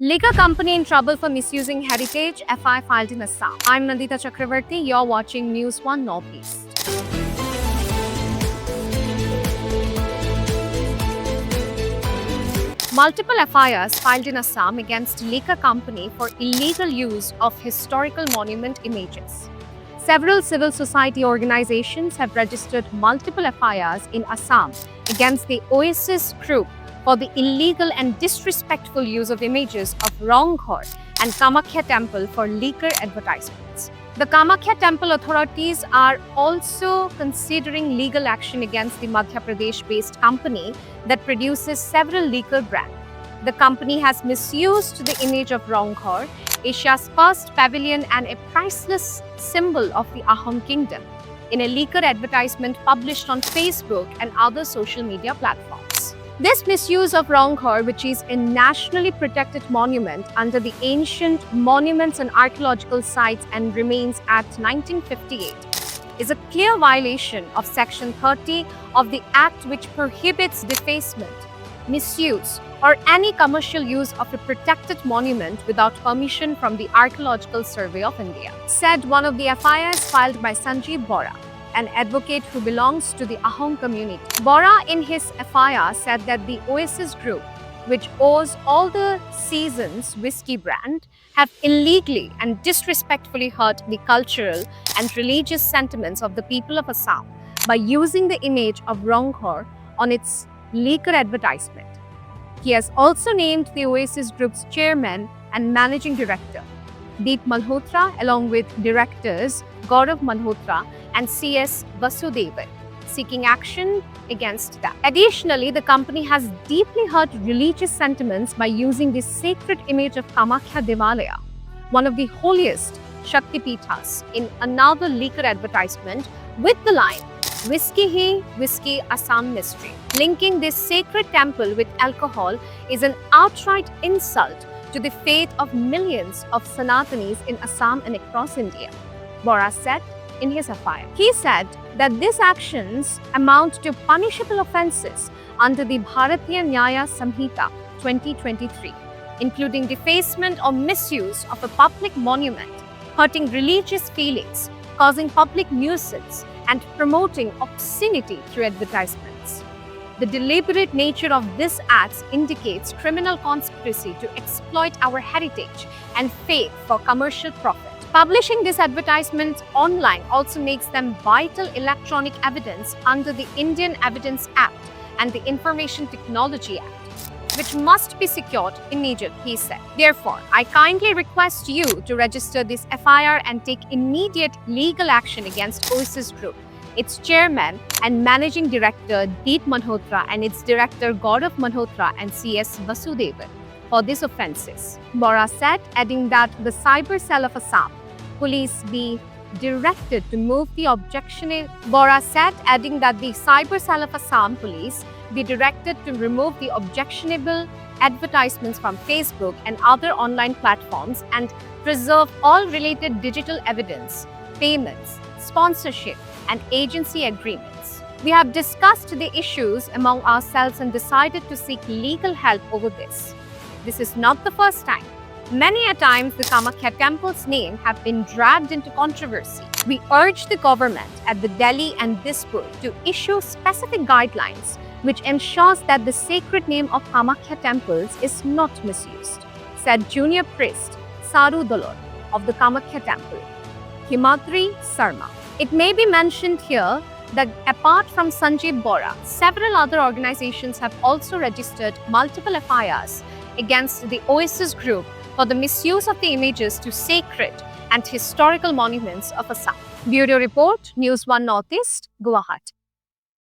Liquor company in trouble for misusing heritage, FI filed in Assam. I'm Nandita Chakravarti, you're watching News One Northeast. Multiple FIRs filed in Assam against liquor company for illegal use of historical monument images. Several civil society organizations have registered multiple FIRs in Assam against the Oasis group for the illegal and disrespectful use of images of Rangghar and Kamakhya temple for liquor advertisements. The Kamakhya temple authorities are also considering legal action against the Madhya Pradesh-based company that produces several liquor brands. The company has misused the image of Rangghar, Asia's first pavilion and a priceless symbol of the Ahom kingdom, in a liquor advertisement published on Facebook and other social media platforms. This misuse of Rangghar, which is a nationally protected monument under the Ancient Monuments and Archaeological Sites and remains at 1958, is a clear violation of Section 30 of the Act, which prohibits defacement, misuse, or any commercial use of a protected monument without permission from the Archaeological Survey of India, said one of the FIRs filed by Sanjeev Bora, an advocate who belongs to the Ahom community. Bora, in his FIR, said that the Oasis group, which owns all the Seasons whiskey brand, have illegally and disrespectfully hurt the cultural and religious sentiments of the people of Assam by using the image of Rangghar on its liquor advertisement. He has also named the Oasis group's chairman and managing director, Deep Malhotra, along with directors Gaurav Malhotra and CS Vasudevan, seeking action against that. Additionally, the company has deeply hurt religious sentiments by using the sacred image of Kamakhya Devalaya, one of the holiest Shakti Pithas, in another liquor advertisement with the line, "Whiskey Hi, Whiskey Assam Mystery." Linking this sacred temple with alcohol is an outright insult to the faith of millions of Sanatanis in Assam and across India, Bora said in his FIR. He said that these actions amount to punishable offences under the Bharatiya Nyaya Samhita 2023, including defacement or misuse of a public monument, hurting religious feelings, causing public nuisance, and promoting obscenity through advertisements. The deliberate nature of these acts indicates criminal conspiracy to exploit our heritage and faith for commercial profit. Publishing these advertisements online also makes them vital electronic evidence under the Indian Evidence Act and the Information Technology Act, which must be secured immediately, he said. Therefore, I kindly request you to register this FIR and take immediate legal action against Oasis Group, its chairman and managing director Deep Malhotra and its director Gaurav Malhotra and CS Vasudevan for these offences, Bora said, adding that the Cyber Cell of Assam Police be directed to remove the objectionable advertisements from Facebook and other online platforms and preserve all related digital evidence, payments, sponsorship, and agency agreements. We have discussed the issues among ourselves and decided to seek legal help over this. This is not the first time. Many a times, the Kamakhya temple's name have been dragged into controversy. We urge the government at the Delhi and Dispur to issue specific guidelines which ensures that the sacred name of Kamakhya temples is not misused, said junior priest Saru Dolor of the Kamakhya temple, Himadri Sarma. It may be mentioned here that apart from Sanjeev Bora, several other organizations have also registered multiple FIRs against the Oasis group for the misuse of the images to sacred and historical monuments of Assam. Bureau Report, News One Northeast, Guwahati.